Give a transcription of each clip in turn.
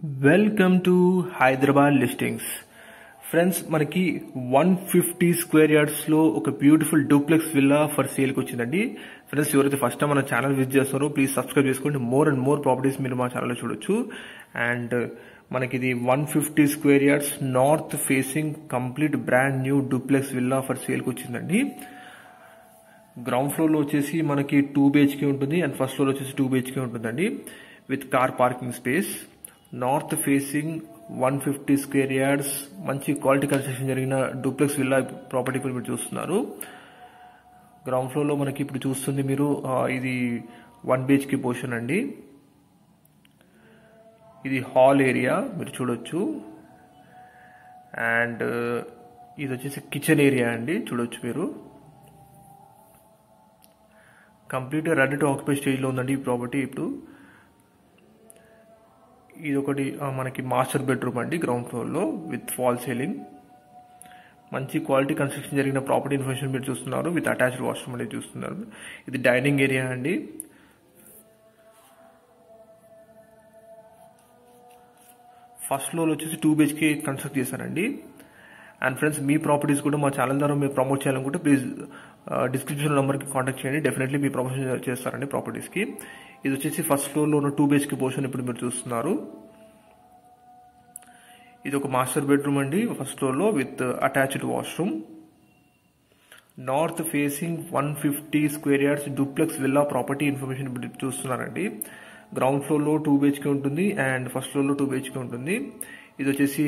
Welcome to Hyderabad listings. Friends, మనకి 150 square yards లో ఒక beautiful duplex villa for sale కి వచ్చిందండి. ఫ్రెండ్స్, ఎవరైతే ఫస్ట్ టైం మన ఛానల్ విజిట్ చేస్తారో ప్లీజ్ సబ్స్క్రైబ్ చేసుకోండి. మోర్ అండ్ మోర్ ప్రాపర్టీస్ మీరు మా ఛానల్లో చూడొచ్చు. అండ్ మనకి ఇది 150 square yards north facing complete brand new duplex villa for sale కి వచ్చిందండి. గ్రౌండ్ ఫ్లోర్ లో వచ్చేసి మనకి 2 BHK ఉంటుంది అండ్ ఫస్ట్ ఫ్లోర్ వచ్చేసి 2 BHK ఉంటుందండి with car parking space. North facing 150 square yards మంచి క్వాలిటీ కన్స్ట్రక్షన్ జరిగిన డూప్లెక్స్ విల్లా ప్రాపర్టీ ఇప్పుడు మీరు చూస్తున్నారు. గ్రౌండ్ ఫ్లోర్ లో మనకి ఇప్పుడు చూస్తుంది మీరు ఇది 1 BHK పోర్షన్ అండి. ఇది హాల్ ఏరియా మీరు చూడొచ్చు. అండ్ ఇది వచ్చేసి కిచెన్ ఏరియా అండి, చూడొచ్చు మీరు. Complete ready to occupy stage లో ఉందండి ఈ ప్రాపర్టీ. ఇప్పుడు ఇది ఒకటి మనకి మాస్టర్ బెడ్రూమ్ అండి గ్రౌండ్ ఫ్లోర్ లో విత్ ఫాల్ సీలింగ్. మంచి క్వాలిటీ కన్స్ట్రక్షన్ జరిగిన ప్రాపర్టీ ఇన్ఫర్మేషన్ మీరు చూస్తున్నారు విత్ అటాచ్డ్ వాష్రూమ్ అనేది చూస్తున్నారు. ఇది డైనింగ్ ఏరియా అండి. ఫస్ట్ ఫ్లోర్ వచ్చేసి 2 BHK కన్స్ట్రక్ట్ చేశారండి. అండ్ ఫ్రెండ్స్, మీ ప్రాపర్టీస్ కూడా మా ఛానల్ ద్వారా మీరు ప్రమోట్ చేయాలనుకుంటే ప్లీజ్ డిస్క్రిప్షన్ నెంబర్కి కాంటాక్ట్ చేయండి. డెఫినెట్లీ మీ ప్రమోషన్ చేస్తారండి ప్రాపర్టీస్కి. ఇది వచ్చేసి ఫస్ట్ ఫ్లోర్లో ఉన్న 2 BHK పోర్షన్ ఇప్పుడు మీరు చూస్తున్నారు. ఇది ఒక మాస్టర్ బెడ్రూమ్ అండి ఫస్ట్ ఫ్లోర్లో with attached washroom. North facing 150 square yards duplex villa property information ఇప్పుడు చూస్తున్నారండి. గ్రౌండ్ ఫ్లోర్లో 2 BHK ఉంటుంది అండ్ ఫస్ట్ ఫ్లోర్లో 2 BHK ఉంటుంది. ఇది వచ్చేసి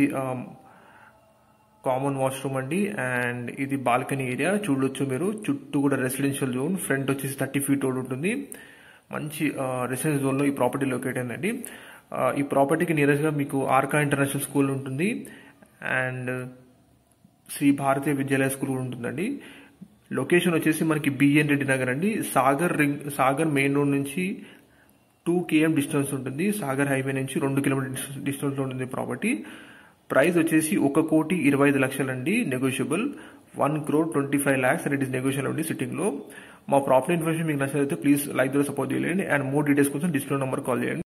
కామన్ వాష్రూమ్ అండి. అండ్ ఇది బాల్కనీ ఏరియా చూడొచ్చు మీరు. చుట్టూ కూడా రెసిడెన్షియల్ జోన్. ఫ్రంట్ వచ్చేసి 30 feet రోడ్ ఉంటుంది. మంచి రెసిడెన్షియల్ జోన్ లో ఈ ప్రాపర్టీ లొకేట్ అయిందండి. ఈ ప్రాపర్టీకి నియరెస్ట్ గా మీకు ఆర్కా ఇంటర్నేషనల్ స్కూల్ ఉంటుంది and Shri Bharatiya Vidyalaya school ఉంటుందండి. లొకేషన్ వచ్చేసి మనకి బిఎన్ రెడ్డి నగర్ అండి. సాగర్ మెయిన్ రోడ్ నుంచి 2 km డిస్టెన్స్ ఉంటుంది. సాగర్ హైవే నుంచి 2 km డిస్టెన్స్ లో ఉంటుంది ప్రాపర్టీ. ప్రైస్ వచ్చేసి 1,25,00,000 అండి. Negotiable 1,25,00,000 and it is negotiable అండి సిట్టింగ్ లో. మా ప్రాపర్టీ ఇన్ఫర్మేషన్ మీకు నచ్చినట్లయితే ప్లీజ్ లైక్ ద్వారా సపోర్ట్ చేయండి. అండ్ మోర్ డీటెయిల్స్ కోసం డిస్ప్లే నెంబర్ కాల్ చేయండి.